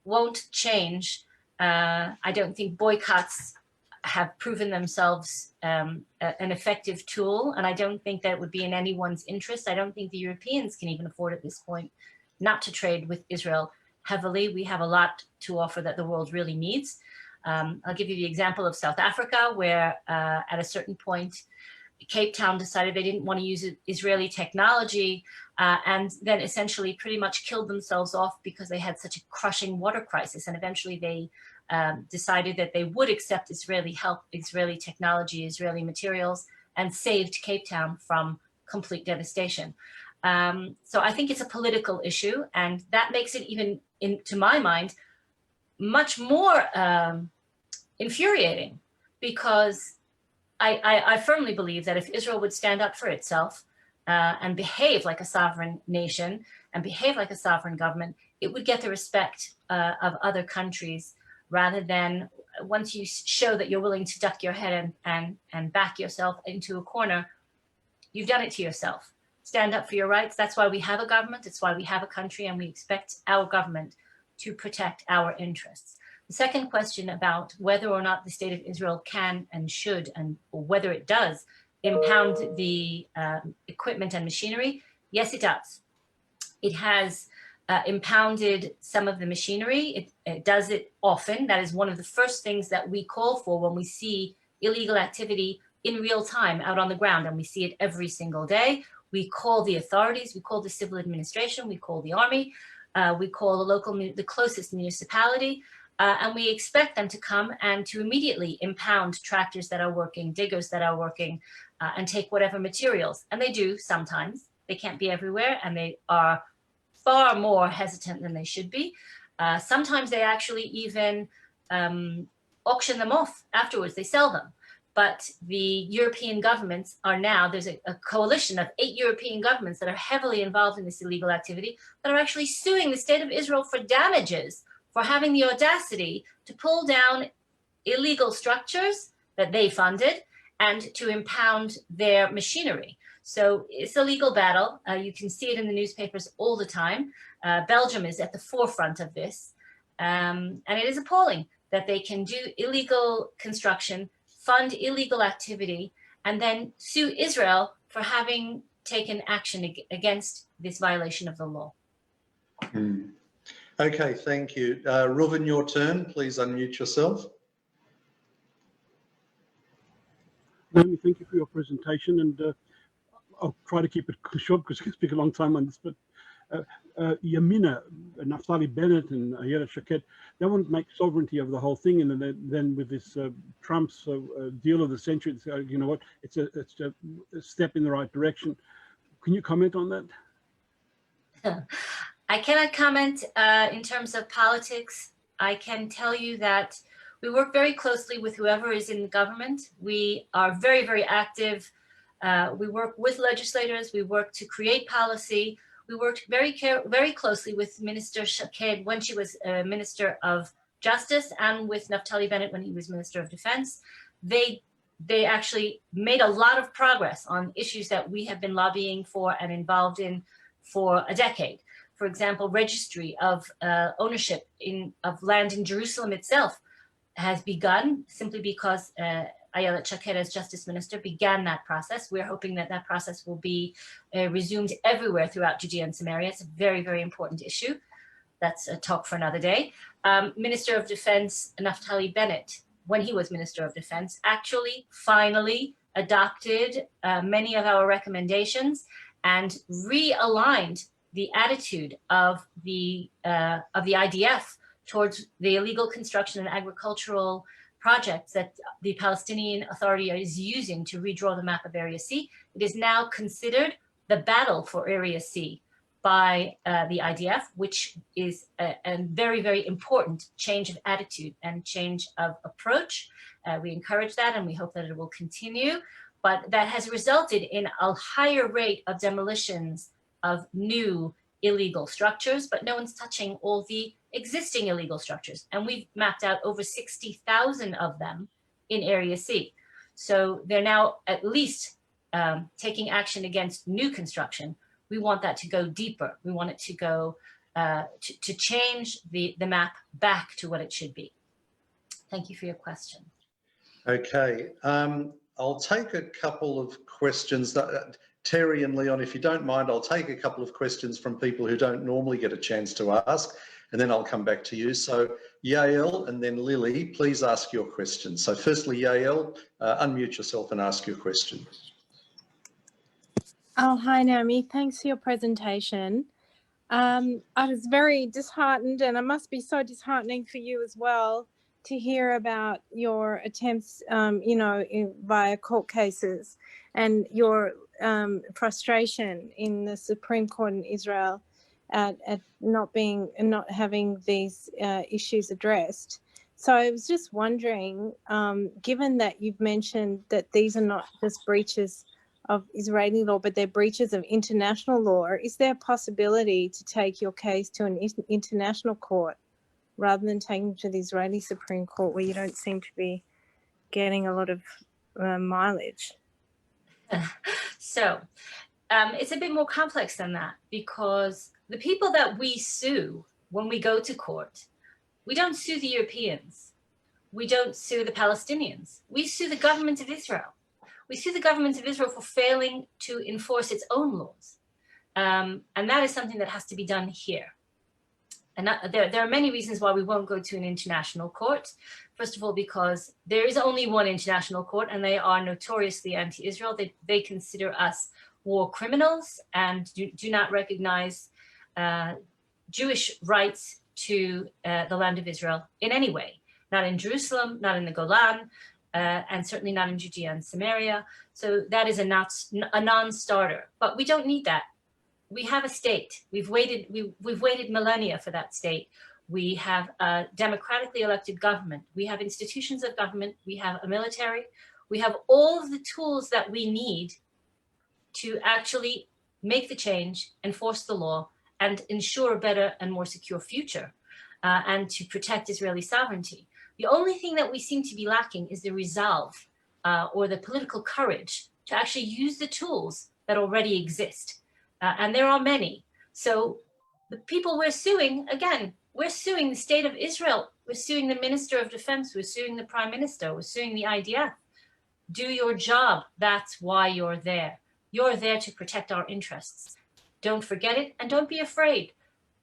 won't change. I don't think boycotts have proven themselves an effective tool, and I don't think that it would be in anyone's interest. I don't think the Europeans can even afford at this point not to trade with Israel heavily. We have a lot to offer that the world really needs. I'll give you the example of South Africa, where at a certain point, Cape Town decided they didn't want to use Israeli technology and then essentially pretty much killed themselves off because they had such a crushing water crisis. And eventually they decided that they would accept Israeli help, Israeli technology, Israeli materials, and saved Cape Town from complete devastation. So I think it's a political issue, and that makes it even, to my mind, much more infuriating, because I firmly believe that if Israel would stand up for itself and behave like a sovereign nation and behave like a sovereign government, it would get the respect of other countries, rather than once you show that you're willing to duck your head and back yourself into a corner, you've done it to yourself. Stand up for your rights. That's why we have a government. It's why we have a country, and we expect our government to protect our interests. The second question about whether or not the state of Israel can and should, or whether it does, impound the equipment and machinery. Yes, it does. It has impounded some of the machinery. It does it often. That is one of the first things that we call for when we see illegal activity in real time out on the ground, and we see it every single day. We call the authorities, we call the civil administration, we call the army, we call the closest municipality, and we expect them to come and to immediately impound tractors that are working, diggers that are working, and take whatever materials. And they do sometimes. They can't be everywhere, and they are far more hesitant than they should be. Sometimes they actually even auction them off afterwards. They sell them. But the European governments are now, there's a coalition of 8 European governments that are heavily involved in this illegal activity, that are actually suing the state of Israel for damages for having the audacity to pull down illegal structures that they funded and to impound their machinery. So it's a legal battle. You can see it in the newspapers all the time. Belgium is at the forefront of this. And it is appalling that they can do illegal construction, fund illegal activity, and then sue Israel for having taken action against this violation of the law. Okay, thank you. Reuven, your turn. Please unmute yourself. Naomi, thank you for your presentation, and I'll try to keep it short because I can speak a long time on this, but Yamina, Naftali Bennett and Ayelet Shaked, they want to make sovereignty of the whole thing, and then with this Trump's deal of the century, you know what, it's a step in the right direction. Can you comment on that? I cannot comment in terms of politics. I can tell you that we work very closely with whoever is in the government. We are very, very active. We work with legislators. We work to create policy. We worked very closely with Minister Shaked when she was Minister of Justice, and with Naftali Bennett when he was Minister of Defense. They actually made a lot of progress on issues that we have been lobbying for and involved in for a decade. For example, registry of ownership of land in Jerusalem itself has begun simply because Ayelet Shaked, as Justice Minister, began that process. We're hoping that that process will be resumed everywhere throughout Judea and Samaria. It's a very, very important issue. That's a talk for another day. Minister of Defense Naftali Bennett, when he was Minister of Defense, actually finally adopted many of our recommendations and realigned the attitude of the IDF towards the illegal construction and agricultural projects that the Palestinian Authority is using to redraw the map of Area C. It is now considered the battle for Area C by the IDF, which is a very, very important change of attitude and change of approach. We encourage that, and we hope that it will continue. But that has resulted in a higher rate of demolitions of new illegal structures, but no one's touching all the existing illegal structures. And we've mapped out over 60,000 of them in Area C. So they're now at least taking action against new construction. We want that to go deeper. We want it to go to change the map back to what it should be. Thank you for your question. Okay, I'll take a couple of questions. Terry and Leon, if you don't mind, I'll take a couple of questions from people who don't normally get a chance to ask, and then I'll come back to you. So Yael and then Lily, please ask your question. So firstly, Yael, unmute yourself and ask your question. Oh, hi, Naomi. Thanks for your presentation. I was very disheartened, and it must be so disheartening for you as well to hear about your attempts, you know, via court cases and your frustration in the Supreme Court in Israel. at not having these issues addressed. So I was just wondering, given that you've mentioned that these are not just breaches of Israeli law, but they're breaches of international law, is there a possibility to take your case to an international court rather than taking it to the Israeli Supreme Court, where you don't seem to be getting a lot of mileage? So it's a bit more complex than that, because the people that we sue when we go to court, we don't sue the Europeans. We don't sue the Palestinians. We sue the government of Israel. We sue the government of Israel for failing to enforce its own laws. And that is something that has to be done here. And there are many reasons why we won't go to an international court. First of all, because there is only one international court, and they are notoriously anti-Israel. They consider us war criminals and do not recognize Jewish rights to the land of Israel in any way. Not in Jerusalem, not in the Golan, and certainly not in Judea and Samaria. So that is a non-starter. But we don't need that. We have a state. We've waited millennia for that state. We have a democratically elected government. We have institutions of government. We have a military. We have all of the tools that we need to actually make the change, enforce the law, and ensure a better and more secure future, and to protect Israeli sovereignty. The only thing that we seem to be lacking is the resolve or the political courage to actually use the tools that already exist. And there are many. So the people we're suing, again, we're suing the state of Israel. We're suing the Minister of Defense. We're suing the Prime Minister. We're suing the IDF. Do your job. That's why you're there. You're there to protect our interests. Don't forget it, and don't be afraid.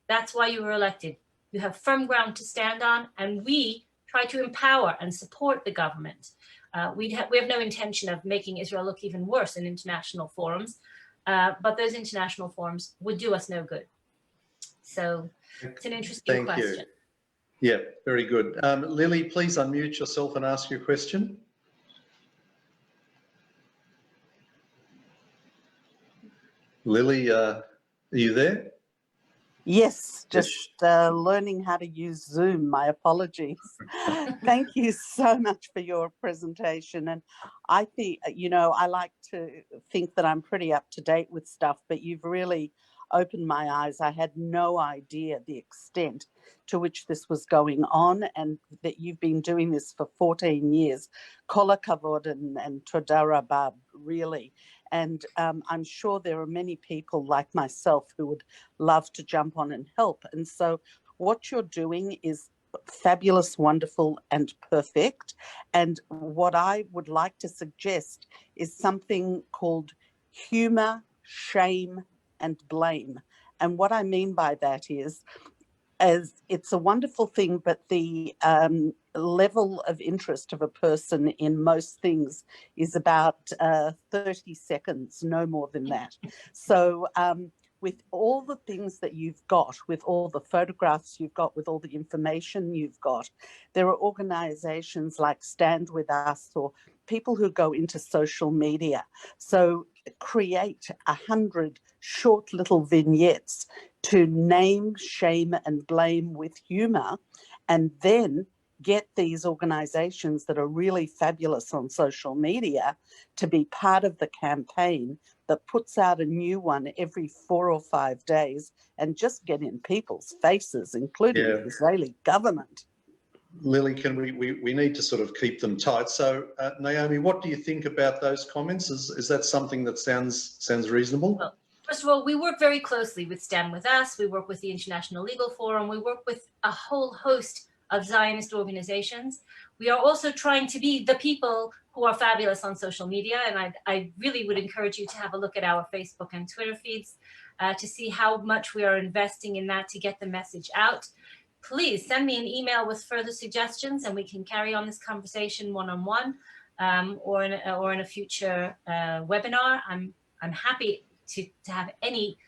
That's why you were elected. You have firm ground to stand on, and we try to empower and support the government. We have no intention of making Israel look even worse in international forums, but those international forums would do us no good. So it's an interesting question. Thank you. Yeah, very good. Lily, please unmute yourself and ask your question. Lily, are you there? Yes, just learning how to use Zoom. My apologies. Thank you so much for your presentation. And I think, I like to think that I'm pretty up to date with stuff, but you've really opened my eyes. I had no idea the extent to which this was going on, and that you've been doing this for 14 years. Kol hakavod and toda rabah, really. And I'm sure there are many people like myself who would love to jump on and help. And so what you're doing is fabulous, wonderful, and perfect. And what I would like to suggest is something called humor, shame, and blame. And what I mean by that is, as it's a wonderful thing, but the level of interest of a person in most things is about 30 seconds, no more than that. So with all the things that you've got, with all the photographs you've got, with all the information you've got, there are organizations like Stand With Us or people who go into social media. So create 100 short little vignettes to name, shame, and blame with humor, and then get these organizations that are really fabulous on social media to be part of the campaign that puts out a new one every 4 or 5 days, and just get in people's faces, including the Israeli government. Lily, can we need to sort of keep them tight. So Naomi, what do you think about those comments? Is that something that sounds reasonable? Well, first of all, we work very closely with Stand With Us. We work with the International Legal Forum. We work with a whole host of Zionist organizations. We are also trying to be the people who are fabulous on social media. And I really would encourage you to have a look at our Facebook and Twitter feeds to see how much we are investing in that to get the message out. Please send me an email with further suggestions, and we can carry on this conversation one-on-one or in a future webinar. I'm happy to have any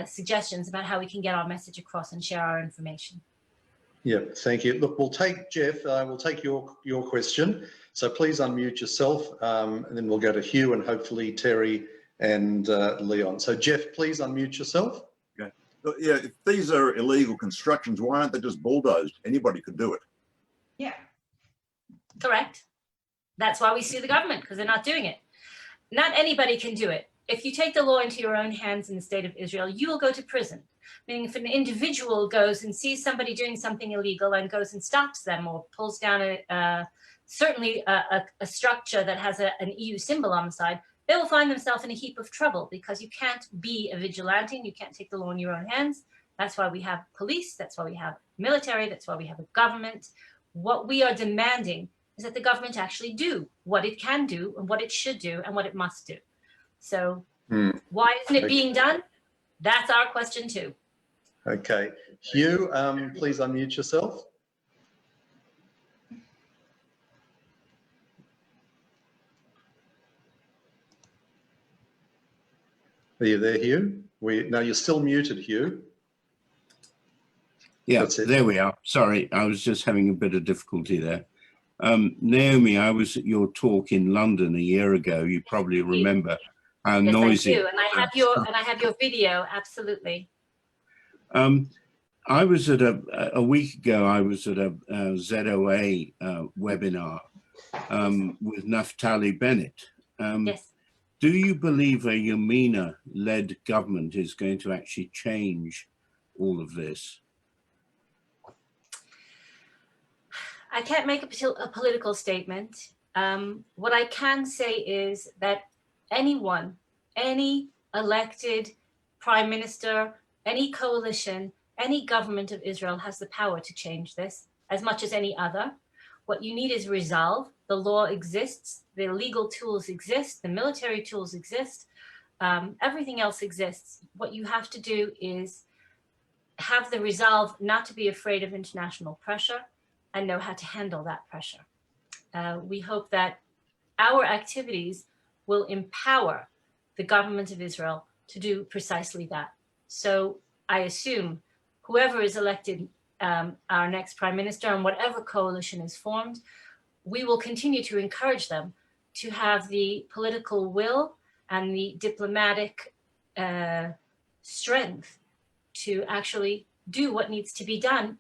suggestions about how we can get our message across and share our information. Yeah, thank you. Look, we'll take Jeff. We'll take your question. So please unmute yourself, and then we'll go to Hugh and hopefully Terry and Leon. So Jeff, please unmute yourself. Okay. Yeah, if these are illegal constructions, why aren't they just bulldozed? Anybody could do it. Yeah. Correct. That's why we sue the government, because they're not doing it. Not anybody can do it. If you take the law into your own hands in the state of Israel, you will go to prison. Meaning if an individual goes and sees somebody doing something illegal and goes and stops them or pulls down certainly a structure that has an EU symbol on the side, they will find themselves in a heap of trouble, because you can't be a vigilante and you can't take the law in your own hands. That's why we have police. That's why we have military. That's why we have a government. What we are demanding is that the government actually do what it can do and what it should do and what it must do. So why isn't it being done? That's our question too. Okay. Hugh, please unmute yourself. Are you there, Hugh? No, you're still muted, Hugh. Yeah, there we are. Sorry, I was just having a bit of difficulty there. Naomi, I was at your talk in London a year ago. You probably remember how noisy. Yes, I do, and I have your video. Absolutely. I was at a week ago. I was at a ZOA webinar with Naftali Bennett. Yes. Do you believe a Yamina-led government is going to actually change all of this? I can't make a political statement. What I can say is that anyone, any elected prime minister, any coalition, any government of Israel has the power to change this as much as any other. What you need is resolve. The law exists, the legal tools exist, the military tools exist, everything else exists. What you have to do is have the resolve not to be afraid of international pressure and know how to handle that pressure. We hope that our activities will empower the government of Israel to do precisely that. So I assume whoever is elected our next prime minister and whatever coalition is formed, we will continue to encourage them to have the political will and the diplomatic strength to actually do what needs to be done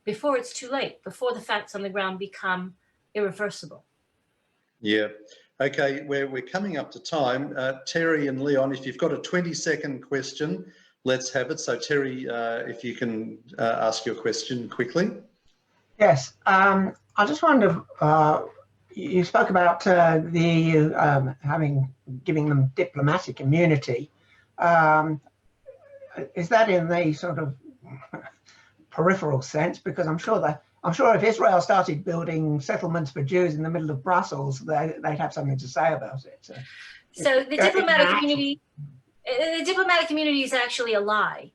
before it's too late, before the facts on the ground become irreversible. Yeah. Okay, we're coming up to time. Terry and Leon, if you've got a 20-second question, let's have it. So Terry, if you can ask your question quickly. Yes, I just wonder, you spoke about the EU giving them diplomatic immunity. Is that in the sort of peripheral sense? Because I'm sure if Israel started building settlements for Jews in the middle of Brussels, they'd have something to say about it. So the diplomatic community is actually a lie.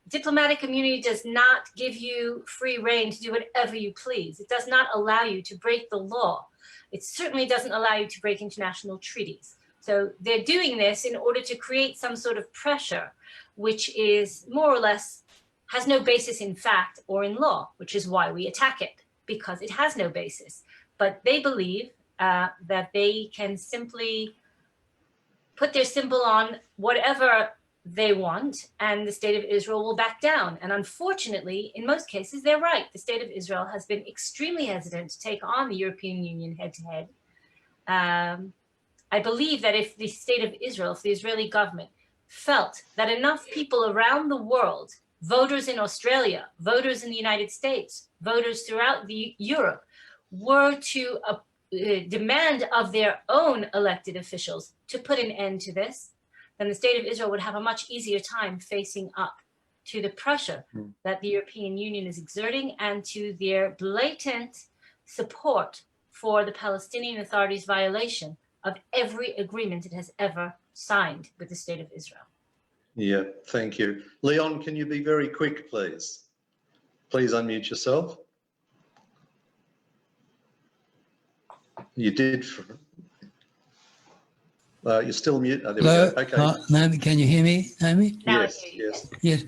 Diplomatic immunity does not give you free rein to do whatever you please. It does not allow you to break the law. It certainly doesn't allow you to break international treaties. So they're doing this in order to create some sort of pressure, which is more or less has no basis in fact or in law, which is why we attack it, because it has no basis. But they believe that they can simply put their symbol on whatever they want, and the state of Israel will back down. And unfortunately, in most cases, they're right. The state of Israel has been extremely hesitant to take on the European Union head-to-head. I believe that if the state of Israel, if the Israeli government felt that enough people around the world, voters in Australia, voters in the United States, voters throughout Europe, were to demand of their own elected officials to put an end to this, then the state of Israel would have a much easier time facing up to the pressure that the European Union is exerting and to their blatant support for the Palestinian Authority's violation of every agreement it has ever signed with the state of Israel. Yeah, thank you. Leon, can you be very quick, please? Please unmute yourself. You did. You're still mute. Oh, there Hello? we go. Okay. Naomi, can you hear me, Naomi? Yes, yes. Yes.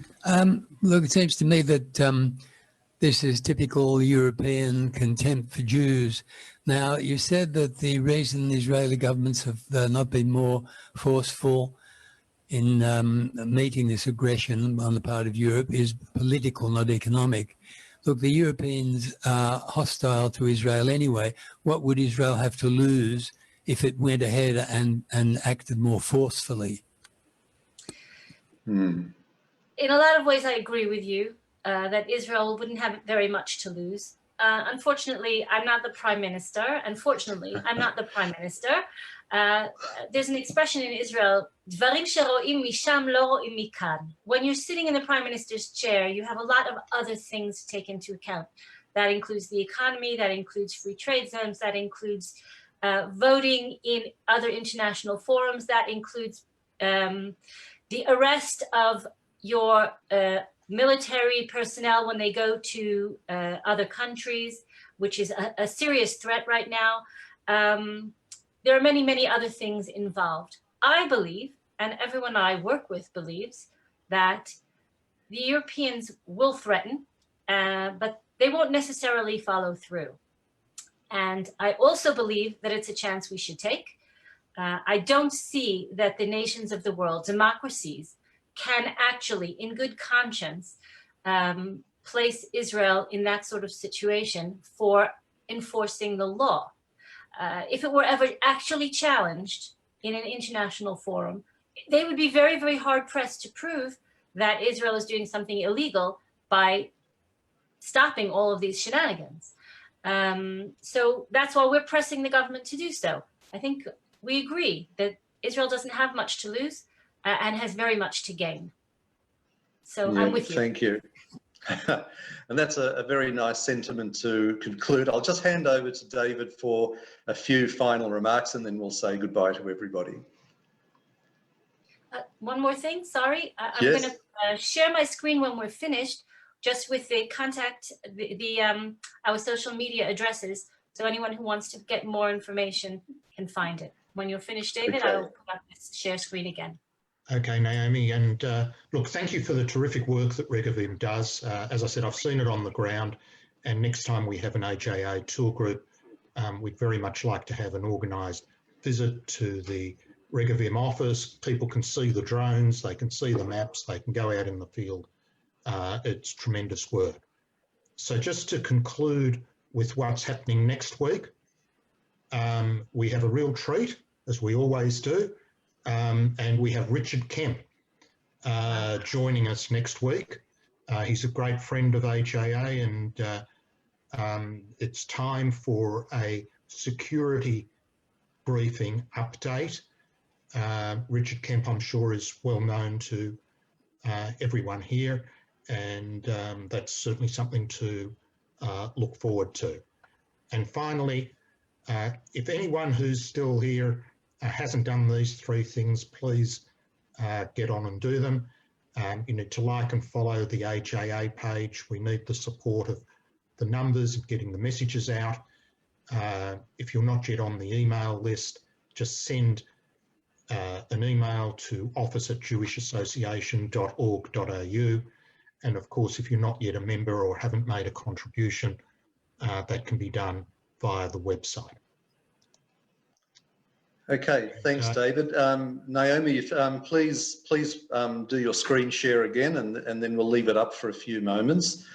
Look, it seems to me that this is typical European contempt for Jews. Now, you said that the reason the Israeli governments have not been more forceful in meeting this aggression on the part of Europe is political, not economic. Look, the Europeans are hostile to Israel anyway. What would Israel have to lose if it went ahead and acted more forcefully? In a lot of ways, I agree with you that Israel wouldn't have very much to lose. Unfortunately, I'm not the prime minister. Unfortunately, I'm not the prime minister. There's an expression in Israel, "Dvarim shero'im misham lo ro'im mikan." When you're sitting in the prime minister's chair, you have a lot of other things to take into account. That includes the economy, that includes free trade zones, that includes voting in other international forums, that includes the arrest of your military personnel when they go to other countries, which is a serious threat right now. There are many, many other things involved. I believe, and everyone I work with believes, that the Europeans will threaten, but they won't necessarily follow through. And I also believe that it's a chance we should take. I don't see that the nations of the world, democracies, can actually, in good conscience, place Israel in that sort of situation for enforcing the law. If it were ever actually challenged in an international forum, they would be very, very hard pressed to prove that Israel is doing something illegal by stopping all of these shenanigans. So that's why we're pressing the government to do so. I think we agree that Israel doesn't have much to lose and has very much to gain. So I'm with you. Thank you. And that's a very nice sentiment to conclude. I'll just hand over to David for a few final remarks and then we'll say goodbye to everybody. One more thing, sorry. I'm Yes. going to share my screen when we're finished, just with the contact, our social media addresses, so anyone who wants to get more information can find it. When you're finished, David, Okay. I'll put up this share screen again. Okay, Naomi, and look, thank you for the terrific work that Regavim does. As I said, I've seen it on the ground, and next time we have an AJA tour group, we'd very much like to have an organised visit to the Regavim office. People can see the drones, they can see the maps, they can go out in the field. It's tremendous work. So just to conclude with what's happening next week, we have a real treat, as we always do. And we have Richard Kemp joining us next week. He's a great friend of AJA, and it's time for a security briefing update. Richard Kemp, I'm sure, is well known to everyone here, and that's certainly something to look forward to. And finally, if anyone who's still here hasn't done these three things, please get on and do them. You need to like and follow the AJA page. We need the support of the numbers of getting the messages out. If you're not yet on the email list, just send an email to office@jewishassociation.org.au. And of course, if you're not yet a member or haven't made a contribution, that can be done via the website. Okay, thanks, David. Naomi, please do your screen share again, and then we'll leave it up for a few moments.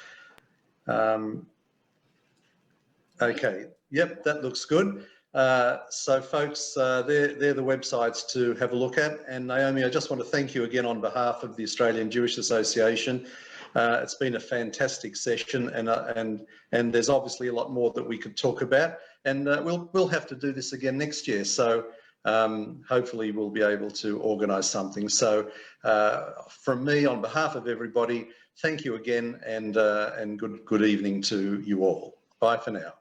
Okay, yep, that looks good. So folks, they're the websites to have a look at. And Naomi, I just want to thank you again on behalf of the Australian Jewish Association. It's been a fantastic session, and there's obviously a lot more that we could talk about. And we'll have to do this again next year. So hopefully we'll be able to organise something. So from me, on behalf of everybody, thank you again, and good evening to you all. Bye for now.